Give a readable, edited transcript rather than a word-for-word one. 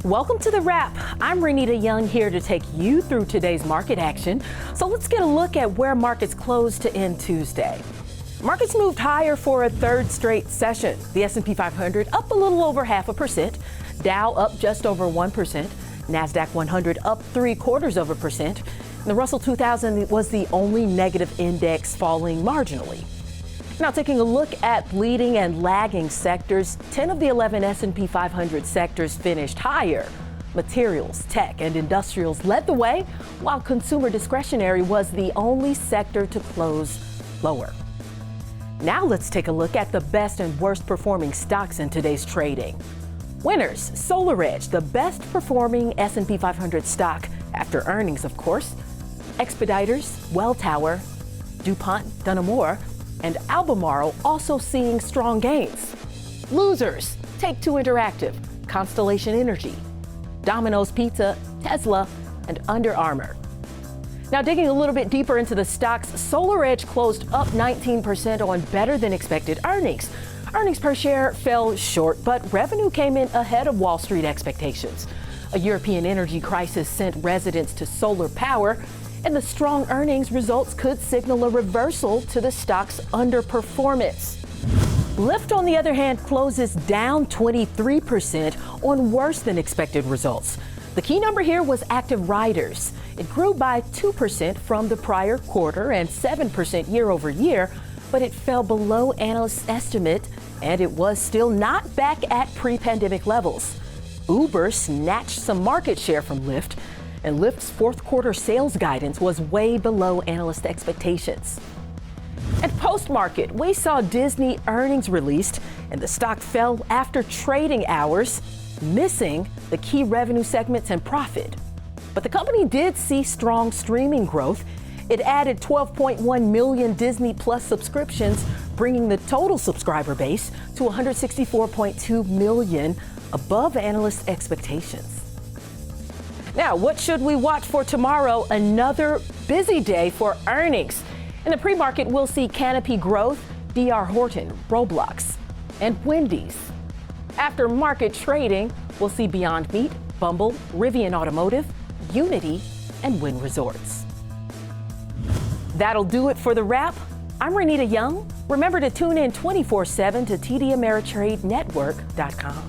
Welcome to The Wrap. I'm Renita Young here to take you through today's market action. So let's get a look at where markets closed to end Tuesday. Markets moved higher for a third straight session. The S&P 500 up a little over 0.5%, Dow up just over 1%, NASDAQ 100 up 0.75%, and the Russell 2000 was the only negative index falling marginally. Now taking a look at leading and lagging sectors, 10 of the 11 S&P 500 sectors finished higher. Materials, tech, and industrials led the way, while consumer discretionary was the only sector to close lower. Now let's take a look at the best and worst performing stocks in today's trading. Winners, SolarEdge, the best performing S&P 500 stock after earnings, of course. Expeditors, Welltower, Dupont, Domino, and Ablemarle also seeing strong gains. Losers, Take-Two Interactive, Constellation Energy, Domino's Pizza, Tesla, and Under Armour. Now digging a little bit deeper into the stocks, SolarEdge closed up 19% on better than expected earnings. Earnings per share fell short, but revenue came in ahead of Wall Street expectations. A European energy crisis sent residents to solar power, and the strong earnings results could signal a reversal to the stock's underperformance. Lyft, on the other hand, closes down 23% on worse than expected results. The key number here was active riders. It grew by 2% from the prior quarter and 7% year over year, but it fell below analysts' estimate, and it was still not back at pre-pandemic levels. Uber snatched some market share from Lyft, and Lyft's fourth quarter sales guidance was way below analyst expectations. And post-market, we saw Disney earnings released, and the stock fell after trading hours, missing the key revenue segments and profit. But the company did see strong streaming growth. It added 12.1 million Disney Plus subscriptions, bringing the total subscriber base to 164.2 million, above analyst expectations. Now, what should we watch for tomorrow? Another busy day for earnings. In the pre-market, we'll see Canopy Growth, D.R. Horton, Roblox, and Wendy's. After market trading, we'll see Beyond Meat, Bumble, Rivian Automotive, Unity, and Wynn Resorts. That'll do it for The Wrap. I'm Renita Young. Remember to tune in 24/7 to TDAmeritradenetwork.com.